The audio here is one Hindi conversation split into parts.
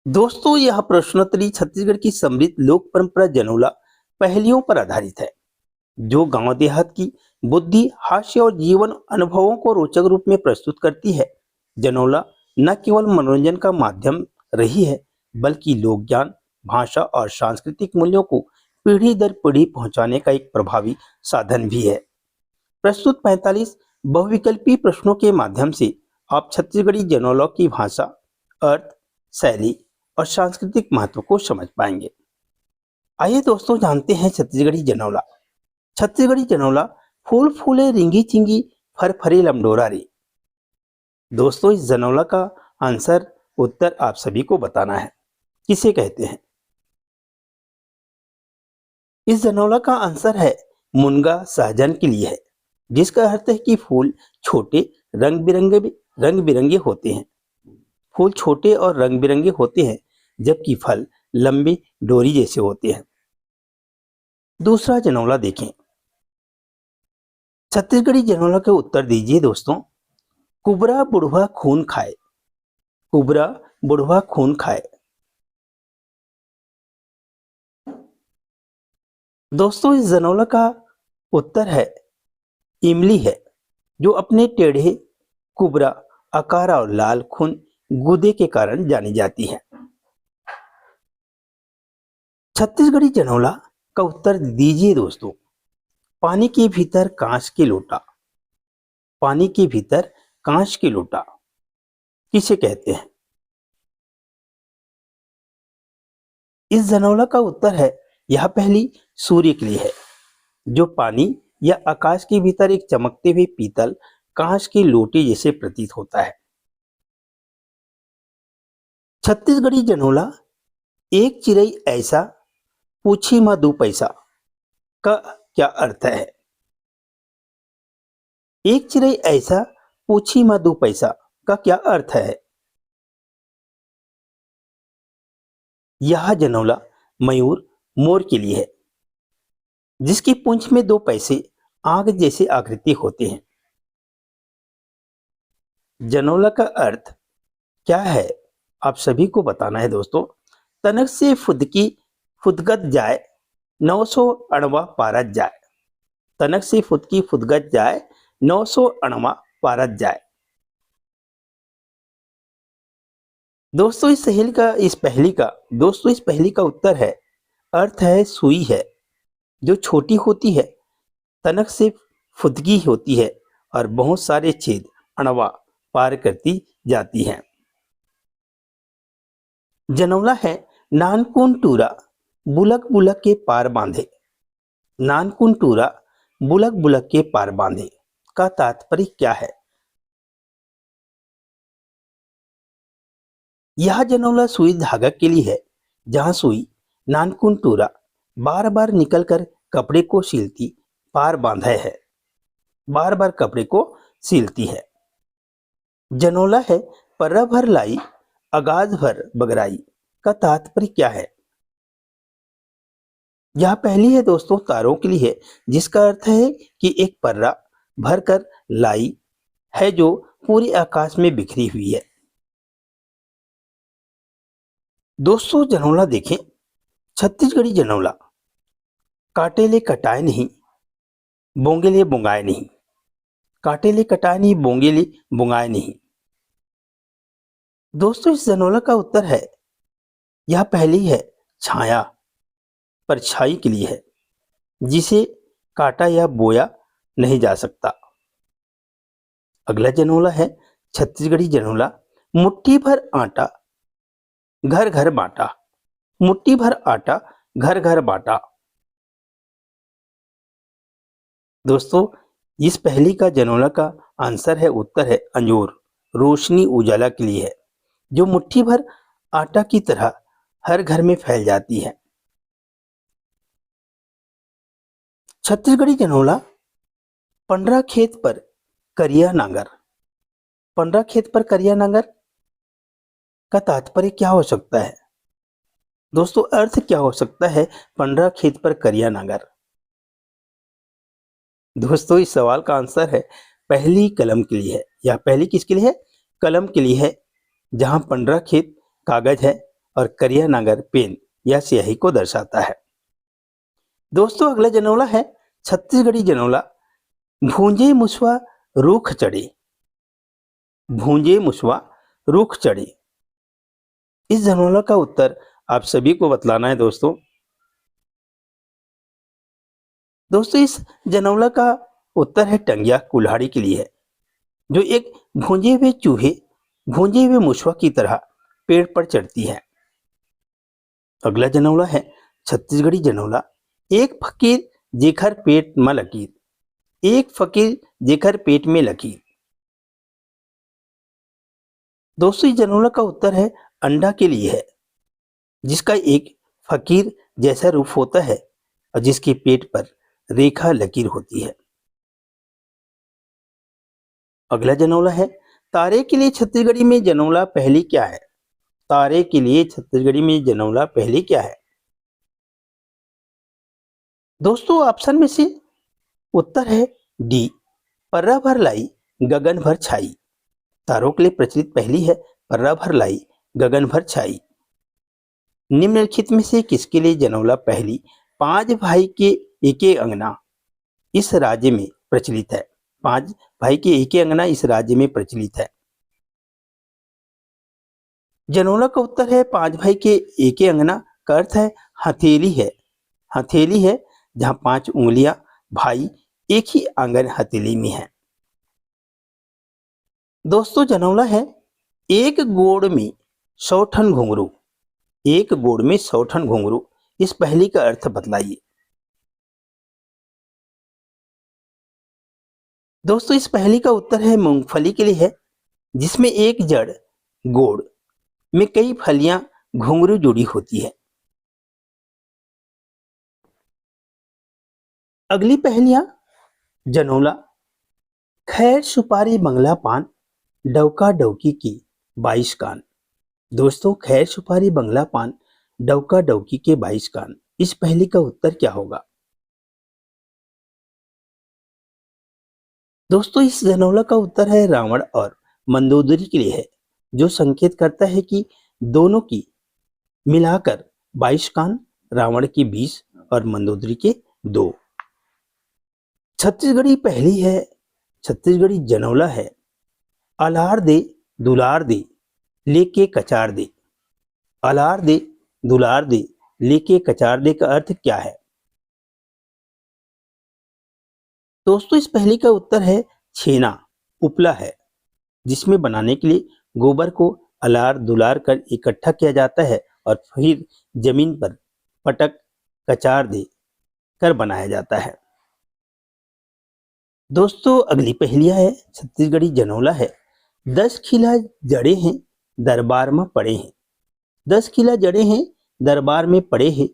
दोस्तों, यह प्रश्नोत्तरी छत्तीसगढ़ की समृद्ध लोक परंपरा जनौला पहेलियों पर आधारित है, जो गांव देहात की बुद्धि, हास्य और जीवन अनुभवों को रोचक रूप में प्रस्तुत करती है। जनौला न केवल मनोरंजन का माध्यम रही है, बल्कि लोक ज्ञान, भाषा और सांस्कृतिक मूल्यों को पीढ़ी दर पीढ़ी पहुंचाने का एक प्रभावी साधन भी है। प्रस्तुत 45 बहुविकल्पी प्रश्नों के माध्यम से आप छत्तीसगढ़ी जनौला की भाषा, अर्थ, शैली और सांस्कृतिक महत्व को समझ पाएंगे। आइए दोस्तों, जानते हैं छत्तीसगढ़ी जनौला। छत्तीसगढ़ी जनौला फूल फूले रिंगी चिंगी, फर फरे लमडोरा रे। दोस्तों, इस जनौला का आंसर उत्तर आप सभी को बताना है। किसे कहते हैं? इस जनौला का आंसर है मुनगा सहजन के लिए है, जिसका अर्थ है कि फूल छोटे, रंग बिरंगे होते हैं। फूल छोटे और रंग बिरंगे होते हैं, जबकि फल लंबे डोरी जैसे होते हैं। दूसरा जनौला देखें। छत्तीसगढ़ी जनौला के उत्तर दीजिए दोस्तों। कुबरा बुढ़वा खून खाए। कुबरा बुढ़वा खून खाए। दोस्तों, इस जनौला का उत्तर है इमली है, जो अपने टेढ़े, कुबरा आकार और लाल खून गूदे के कारण जानी जाती है। छत्तीसगढ़ी जनौला का उत्तर दीजिए दोस्तों। पानी के भीतर कांच के लोटा। पानी के भीतर कांच के लोटा किसे कहते हैं? इस जनौला का उत्तर है यह पहली सूर्य के लिए है, जो पानी या आकाश के भीतर एक चमकते हुए पीतल कांच के लोटे जैसे प्रतीत होता है। छत्तीसगढ़ी जनौला एक चिरई ऐसा, पूछी मां दू पैसा का क्या अर्थ है? एक चिरई ऐसा, पूछी मां दू पैसा का क्या अर्थ है? यह जनौला मयूर, मोर के लिए है, जिसकी पूंछ में दो पैसे आग जैसे आकृति होते हैं। जनौला का अर्थ क्या है, आप सभी को बताना है दोस्तों। तनक से फुदकी फुदगत जाए, 900 अणवा पारत जाए। तनक से फुदकी फुदगत जाए, 900 अणवा पारत जाए। दोस्तों, इस पहेली का उत्तर है, अर्थ है सुई है, जो छोटी होती है, तनक से फुदकी होती है और बहुत सारे छेद अणवा पार करती जाती है। जनौला है नानकुन टूरा, बुलक बुलक के पार बांधे। नानकुन टूरा, बुलक बुलक के पार बांधे का तात्पर्य क्या है? यह जनौला सुई धागा के लिए है, जहां सुई नानकुन टूरा बार बार निकलकर कपड़े को सिलती पार बांधा है। बार बार कपड़े को सिलती है। जनौला है पर्रा भर लाई, अगाज भर बगराई का तात्पर्य क्या है? यह पहली है दोस्तों, तारों के लिए है, जिसका अर्थ है कि एक पर्रा भरकर लाई है, जो पूरे आकाश में बिखरी हुई है। दोस्तों, जनौला देखें। छत्तीसगढ़ी जनौला काटे ले कटाए नहीं, बोंगे ले बुंगाए नहीं। काटे ले कटाए नहीं, बोंगे ले बुंगाए नहीं। दोस्तों, इस जनौला का उत्तर है यह पहली है छाया, परछाई के लिए है, जिसे काटा या बोया नहीं जा सकता। अगला जनौला है छत्तीसगढ़ी जनौला मुट्ठी भर आटा, घर घर बांटा। मुट्ठी भर आटा, घर घर बांटा। दोस्तों, इस पहेली का जनौला का आंसर है, उत्तर है अंजोर, रोशनी उजाला के लिए है, जो मुट्ठी भर आटा की तरह हर घर में फैल जाती है। छत्तीसगढ़ी जनौला पंडरा खेत पर करिया नांगर। पंडरा खेत पर करिया नांगर का तात्पर्य क्या हो सकता है? दोस्तों, अर्थ क्या हो सकता है पंडरा खेत पर करिया नांगर? दोस्तों, इस सवाल का आंसर है पहली कलम के लिए है। यह पहली किसके लिए है? कलम के लिए है, जहां पंडरा खेत कागज है और करिया नागर पेन या स्याही को दर्शाता है। दोस्तों अगला जनौला है छत्तीसगढ़ी जनौला, भूंजे मुसवा रूख चढ़े। भूंजे मुसवा रूख चढ़े, इस जनौला का उत्तर आप सभी को बतलाना है दोस्तों। दोस्तों इस जनौला का उत्तर है टंगिया कुल्हाड़ी के लिए है, जो एक भूंजे हुए चूहे भूंजे हुए मुसवा की तरह पेड़ पर चढ़ती है। अगला जनौला है छत्तीसगढ़ी जनौला, एक फकीर जेखर पेट में लकीर। एक फकीर जेखर पेट में लकीर, दोस्तों इस जनौला का उत्तर है अंडा के लिए है, जिसका एक फकीर जैसा रूप होता है और जिसके पेट पर रेखा लकीर होती है। अगला जनौला है तारे के लिए छत्तीसगढ़ी में जनौला पहली क्या है। तारे के लिए छत्तीसगढ़ी में जनौला पहली क्या है। दोस्तों ऑप्शन में से उत्तर है डी, पर्रा भर लाई गगन भर छाई। तारों के लिए प्रचलित पहली है पर्रा भर लाई गगन भर छाई। निम्नलिखित में से किसके लिए जनौला पहली पांच भाई के एके अंगना इस राज्य में प्रचलित है। पांच भाई के एके अंगना इस राज्य में प्रचलित है। जनौला का उत्तर है पांच भाई के एके अंगना का अर्थ है हथेली है। हथेली है जहां पांच उंगलियां भाई एक ही आंगन हथेली में है। दोस्तों जनौला है एक गोड़ में 100 ठन घुंघरू। एक गोड़ में 100 ठन घुंघरू, इस पहली का अर्थ बतलाइए। दोस्तों इस पहली का उत्तर है मूंगफली के लिए है, जिसमें एक जड़ गोड़ में कई फलियां घुंघरू जुड़ी होती है। अगली पहेलियां जनौला, खैर सुपारी बंगला पान डौका डौकी की 22 कान। दोस्तों खैर सुपारी बंगला पान डौका डौकी के 22 कान, इस पहेली का उत्तर क्या होगा। दोस्तों इस जनौला का उत्तर है रावण और मंदोदरी के लिए है, जो संकेत करता है कि दोनों की मिलाकर 22 कान, रावण की 20 और मंदोदरी के 2। छत्तीसगढ़ी पहली है, छत्तीसगढ़ी जनौला है अलार दे दुलार दे लेके कचार दे। अलार दे दुलार दे लेके कचार दे का अर्थ क्या है। दोस्तों इस पहली का उत्तर है छेना उपला है, जिसमें बनाने के लिए गोबर को अलार दुलार कर इकट्ठा किया जाता है और फिर जमीन पर पटक कचार दे कर बनाया जाता है। दोस्तों अगली पहेलियां है छत्तीसगढ़ी जनौला है 10 खिला जड़े हैं दरबार में पड़े हैं। 10 खिला जड़े हैं दरबार में पड़े हैं,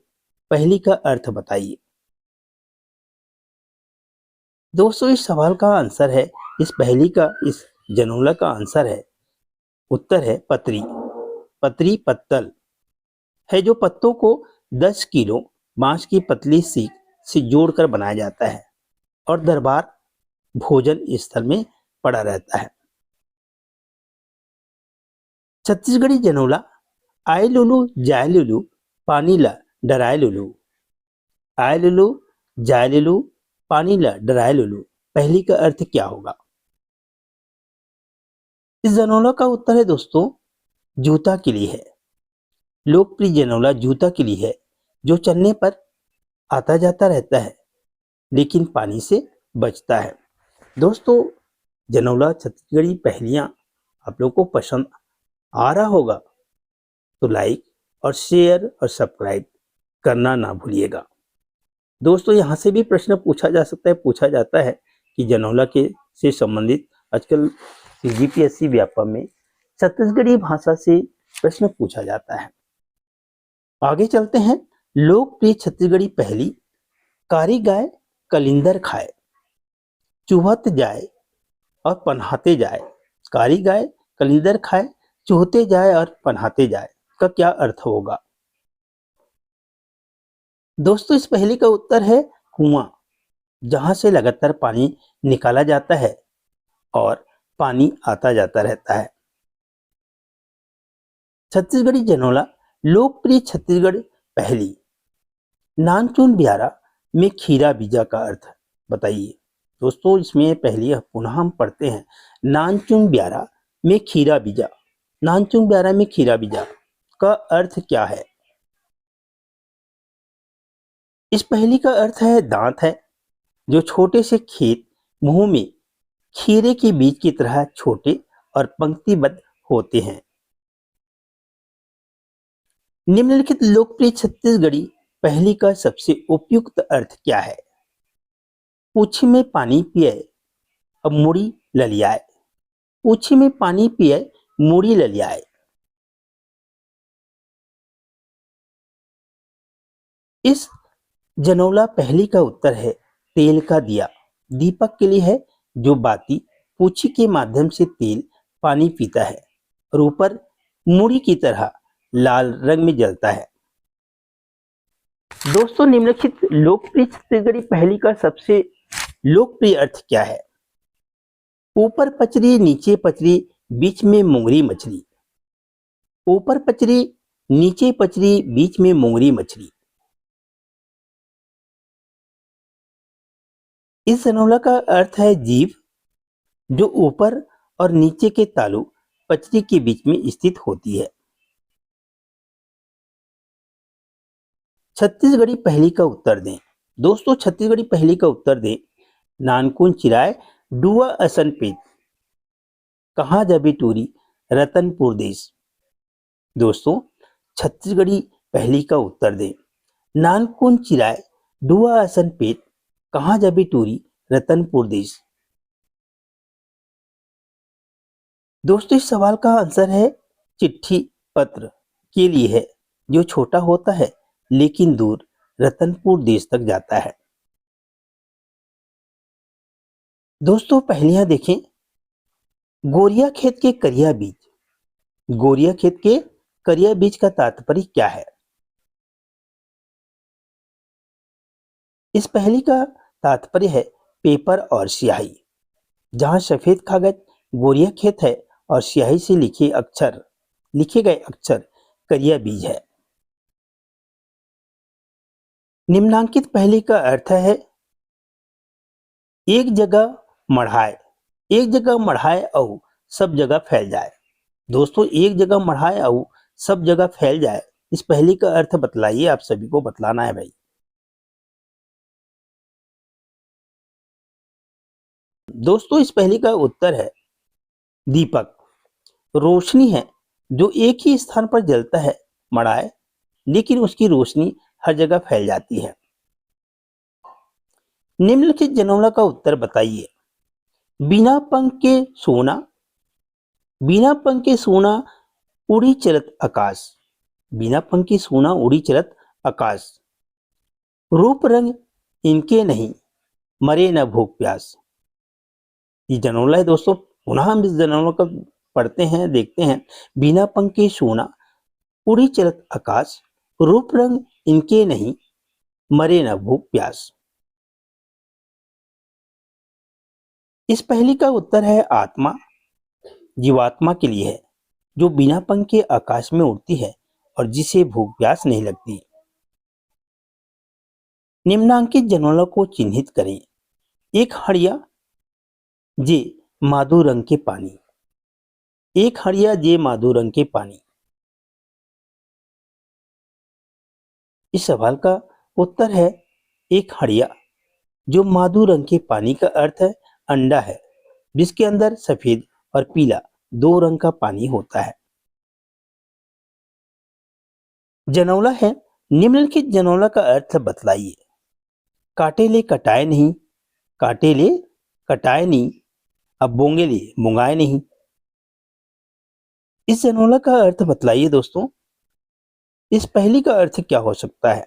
पहली का अर्थ बताइए। दोस्तों इस सवाल का आंसर है, इस पहेली का इस जनौला का आंसर है, उत्तर है पतरी। पतरी पत्तल है जो पत्तों को 10 किलो बांस की पतली सीख से जोड़कर बनाया जाता है और दरबार भोजन स्थल में पड़ा रहता है। छत्तीसगढ़ी जनौला, आय लुलू जाय लुलू पानी ला डराय लुलू। आय लुलू जाय लुलू पानी ला डराय लुलू, पहली का अर्थ क्या होगा। इस जनौला का उत्तर है दोस्तों जूता के लिए है। लोकप्रिय जनौला जूता के लिए है, जो चलने पर आता जाता रहता है लेकिन पानी से बचता है। दोस्तों जनौला छत्तीसगढ़ी पहेलियां आप लोग को पसंद आ रहा होगा तो लाइक और शेयर और सब्सक्राइब करना ना भूलिएगा। दोस्तों यहाँ से भी प्रश्न पूछा जा सकता है, पूछा जाता है कि जनौला के से संबंधित आजकल जीपीएससी व्यापम में छत्तीसगढ़ी भाषा से प्रश्न पूछा जाता है। आगे चलते हैं। लोकप्रिय छत्तीसगढ़ी पहेली, कारी गाय कलिंदर खाए चूहत जाए और पनहाते जाए। कारी गाय कलिंदर खाए चूहते जाए और पनहाते जाए का क्या अर्थ होगा। दोस्तों इस पहेली का उत्तर है कुआं, जहां से लगातार पानी निकाला जाता है और पानी आता जाता रहता है। छत्तीसगढ़ी जनौला, लोकप्रिय छत्तीसगढ़ पहेली नानचुन ब्यारा में खीरा बीजा का अर्थ बताइए। दोस्तों इसमें पहली पुनः हम पढ़ते हैं। नानचुन ब्यारा में खीरा बीजा, नानचुन ब्यारा में खीरा बीजा का अर्थ क्या है? इस पहेली का अर्थ है दांत है जो छोटे से खेत मुंह में खीरे के बीज की तरह छोटे और पंक्तिबद्ध होते हैं। निम्नलिखित लोकप्रिय छत्तीसगढ़ी पहेली का सबसे उपयुक्त अर्थ क्या है? पूछी में पानी पिए अब मुड़ी ललियाए, पूछी में पानी पिए मुड़ी ललियाए। इस जनौला पहेली का उत्तर है तेल का दिया। दीपक के लिए है जो बाती पूछी के माध्यम से तेल पानी पीता है और ऊपर मुड़ी की तरह लाल रंग में जलता है। दोस्तों निम्नलिखित लोकप्रिय छत्तीसगढ़ी पहेली का सबसे लोकप्रिय अर्थ क्या है? ऊपर पचरी नीचे पचरी बीच में मुंगरी मछली, ऊपर पचरी नीचे पचरी बीच में मुंगरी मछली। इस जनौला का अर्थ है जीभ जो ऊपर और नीचे के तालु पचरी के बीच में स्थित होती है। छत्तीसगढ़ी पहेली का उत्तर दें। दोस्तों छत्तीसगढ़ी पहेली का उत्तर दें। नानकुन चिराए डुआ असन पेट, कहाँ जाबी टूरी रतनपुर देश। दोस्तों छत्तीसगढ़ी पहेली का उत्तर दें। नानकुन चिराए डुआ असन पेट, कहाँ जाबी टूरी रतनपुर देश। दोस्तों इस सवाल का आंसर है चिट्ठी पत्र के लिए है जो छोटा होता है लेकिन दूर रतनपुर देश तक जाता है। दोस्तों पहेलियां देखें। गोरिया खेत के करिया बीज, गोरिया खेत के करिया बीज का तात्पर्य क्या है? इस पहेली का तात्पर्य है पेपर और स्याही। जहां सफेद कागज गोरिया खेत है और स्याही से लिखे गए अक्षर करिया बीज है। निम्नांकित पहेली का अर्थ है एक जगह मढ़ाए, एक जगह मढ़ाए और सब जगह फैल जाए। दोस्तों एक जगह मढ़ाए और सब जगह फैल जाए, इस पहेली का अर्थ बतलाइए। आप सभी को बतलाना है भाई। दोस्तों इस पहेली का उत्तर है दीपक। रोशनी है जो एक ही स्थान पर जलता है मढ़ाए, लेकिन उसकी रोशनी हर जगह फैल जाती है। निम्नलिखित जनौला का उत्तर बताइए। बिना पंख के सोना, बिना पंख के सोना उड़ी चलत आकाश, बिना पंख के सोना उड़ी चलत आकाश। रूप रंग इनके नहीं मरे न भूख प्यास। ये जनौला है दोस्तों। पुनः हम इस जनौला को पढ़ते हैं, देखते हैं। बिना पंख के सोना उड़ी चलत आकाश, रूप रंग इनके नहीं मरे न भूख प्यास। इस पहेली का उत्तर है आत्मा। जीवात्मा के लिए है जो बिना पंख के आकाश में उड़ती है और जिसे भूख प्यास नहीं लगती। निम्नांकित जनौला को चिन्हित करें। एक हड़िया जे माधु रंग के पानी, एक हड़िया जे माधु रंग के पानी। इस सवाल का उत्तर है एक हड़िया जो माधु रंग के पानी का अर्थ है अंडा है जिसके अंदर सफेद और पीला दो रंग का पानी होता है। जनौला है निम्नलिखित जनौला का अर्थ बतलाइए। काटे ले कटाए नहीं, काटे ले कटाए नहीं, अब बोंगे ले मुंगाए नहीं। इस जनौला का अर्थ बतलाइए दोस्तों। इस पहेली का अर्थ क्या हो सकता है?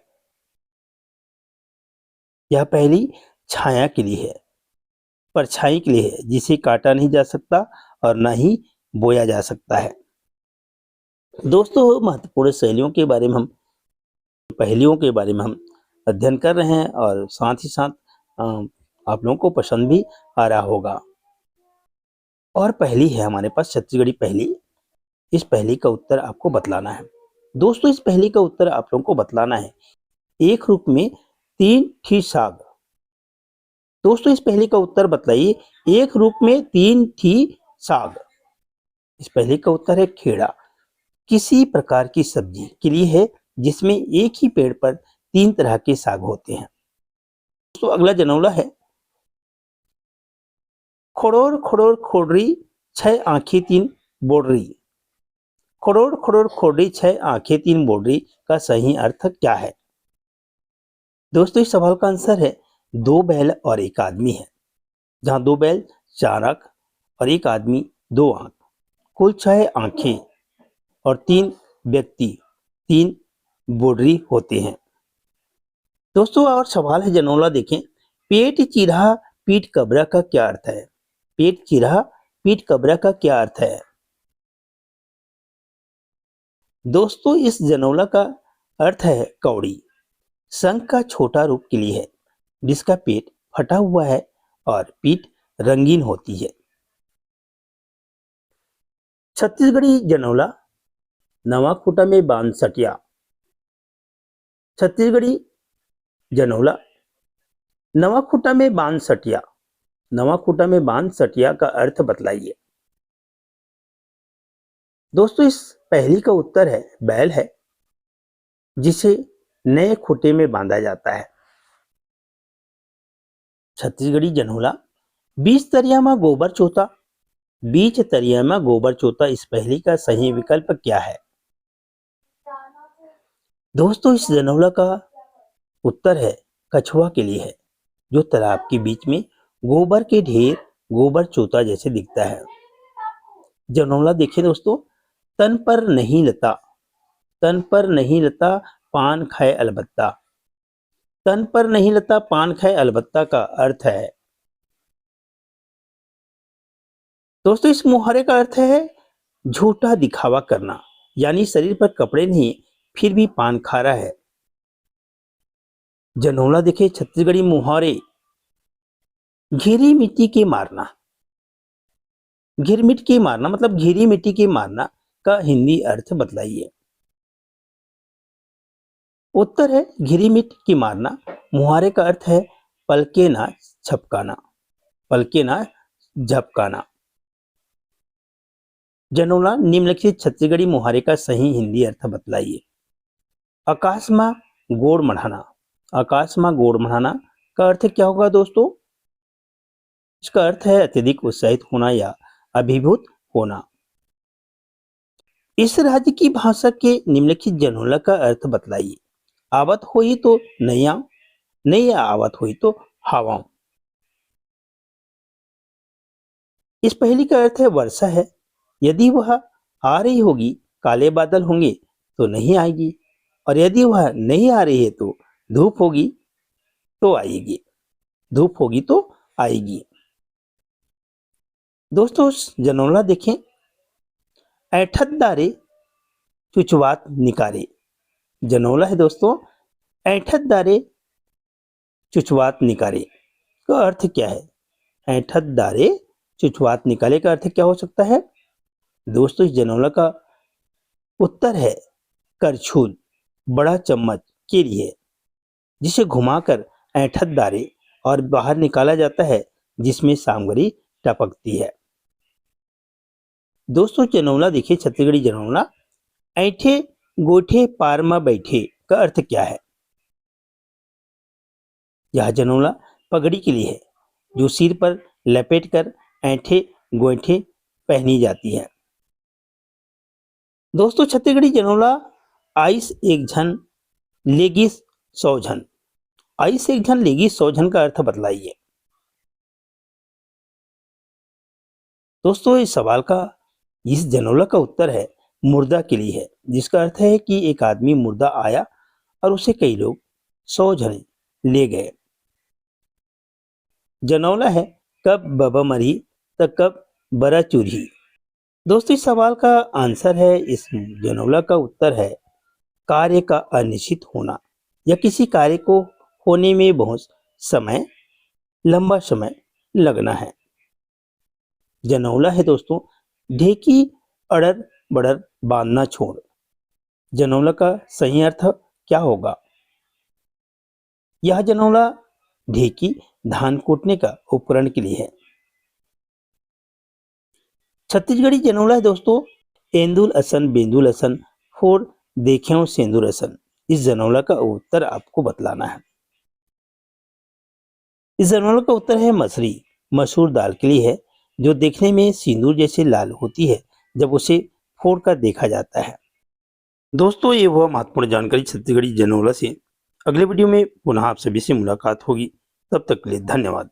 यह पहेली छाया के लिए है, परछाई के लिए है जिसे काटा नहीं जा सकता और ना ही बोया जा सकता है। दोस्तों महत्वपूर्ण शैलियों के बारे में हम, पहेलियों के बारे में हम अध्ययन कर रहे हैं और साथ ही साथ आप लोगों को पसंद भी आ रहा होगा। और पहेली है हमारे पास छत्तीसगढ़ी पहेली। इस पहेली का उत्तर आपको बतलाना है। दोस्तों इस पहेली का उत्तर आप लोगों को बतलाना है। एक रुख में तीन थी साग। दोस्तों इस पहेली का उत्तर बतलाइए। एक रुख में तीन थी साग। इस पहेली का उत्तर है खेड़ा। किसी प्रकार की सब्जी के लिए है जिसमें एक ही पेड़ पर तीन तरह के साग होते हैं। दोस्तों अगला जनौला है। खड़ोर खड़ोर खोडरी छह आंखें तीन बोडरी। खड़ोर खड़ोर खोडरी छह आंखें तीन बोडरी का सही अर्थ क्या है? दोस्तों इस सवाल का आंसर है दो बैल और एक आदमी है। जहां दो बैल चार आंख और एक आदमी दो आंख, कुल छह आंखें और तीन व्यक्ति तीन बोडरी होते हैं। दोस्तों और सवाल है जनौला देखें। पेट चिरहा पीठ कबरा का क्या अर्थ है? पेट चिरहा पीठ कबरा का क्या अर्थ है? दोस्तों इस जनौला का अर्थ है कौड़ी। शंख का छोटा रूप के लिए है जिसका पेट फटा हुआ है और पीठ रंगीन होती है। छत्तीसगढ़ी जनौला नवा खूटा में बांध सटिया। छत्तीसगढ़ी जनौला नवा खूटा में बांध सटिया। नवा खूटा में बांध सटिया का अर्थ बतलाइए। दोस्तों इस पहेली का उत्तर है बैल है जिसे नए खूटे में बांधा जाता है। छत्तीसगढ़ी जनौला बीच तरिया में गोबर चोता। बीच तरिया में गोबर चोता इस पहेली का सही विकल्प क्या है? दोस्तों इस जनौला का उत्तर है कछुआ के लिए है जो तालाब के बीच में गोबर के ढेर गोबर चोता जैसे दिखता है। जनौला देखिए दोस्तों। तन पर नहीं लता। तन पर नहीं लता पान खाए अलबत्ता। तन पर नहीं लता पान खाए अलबत्ता का अर्थ है। दोस्तों इस मुहावरे का अर्थ है झूठा दिखावा करना, यानी शरीर पर कपड़े नहीं फिर भी पान खा रहा है। जनौला देखे छत्तीसगढ़ी मुहावरे। घिरी मिट्टी के मारना। घिरमिट के मारना मतलब घिरी मिट्टी के मारना का हिंदी अर्थ बतलाइए। उत्तर है घिरी मिट की मारना। मुहावरे का अर्थ है पलके ना झपकाना। पलके ना झपकाना। जनौला निम्नलिखित छत्तीसगढ़ी मुहावरे का सही हिंदी अर्थ बतलाइए। आकाश में गोड़ मढ़ाना। आकाश में गोड़ मढ़ाना का अर्थ क्या होगा दोस्तों? इसका अर्थ है अत्यधिक उत्साहित होना या अभिभूत होना। इस राज्य की भाषा के निम्नलिखित जनौला का अर्थ बतलाइए। आवत हुई तो नैया, नैया आवत हुई तो हवा। इस पहेली का अर्थ है वर्षा है। यदि वह आ रही होगी काले बादल होंगे तो नहीं आएगी, और यदि वह नहीं आ रही है तो धूप होगी तो आएगी। धूप होगी तो आएगी। दोस्तों जनौला देखें। ऐठत दारे चुचवात निकारे। जनौला है दोस्तों। ऐठत दारे चुचवात निकारे का अर्थ क्या है? ऐठत दारे चुचवात निकाले का अर्थ क्या हो सकता है? दोस्तों इस जनौला का उत्तर है करछुल, बड़ा चम्मच के लिए, जिसे घुमाकर ऐठत दारे और बाहर निकाला जाता है जिसमें सामग्री टपकती है। दोस्तों जनौला देखिए छत्तीसगढ़ी जनौला। ऐठे गोठे पार में बैठे का अर्थ क्या है? यह जनौला पगड़ी के लिए है जो सिर पर लपेट कर ऐठे गोइठे पहनी जाती है। दोस्तों छत्तीसगढ़ी जनौला आइस एक झन लेगी 100 झन। आइस एक झन लेगी 100 झन का अर्थ बतलाइए। दोस्तों इस सवाल का इस जनौला का उत्तर है मुर्दा के लिए है, जिसका अर्थ है कि एक आदमी मुर्दा आया और उसे कई लोग 100 जने ले गए। जनौला है कब बबा मरी तो कब बरा चूरी। दोस्तों इस सवाल का आंसर है, इस जनौला का उत्तर है कार्य का अनिश्चित होना या किसी कार्य को होने में बहुत समय लंबा समय लगना है। जनौला है दोस्तों ढेकी अड़र बड़र बांधना छोड़। जनौला का सही अर्थ क्या होगा? यह जनौला ढेकी धान कूटने का उपकरण के लिए है। छत्तीसगढ़ी जनौला है दोस्तों एंदुल असन बेंदुल असन फोर देखें सेंदुर असन। इस जनौला का उत्तर आपको बतलाना है। इस जनौला का उत्तर है मसरी। मसूर दाल के लिए है जो देखने में सिंदूर जैसे लाल होती है जब उसे फोड़ कर देखा जाता है। दोस्तों ये वह महत्वपूर्ण जानकारी छत्तीसगढ़ी जनौला से। अगले वीडियो में पुनः आप सभी से मुलाकात होगी। तब तक के लिए धन्यवाद।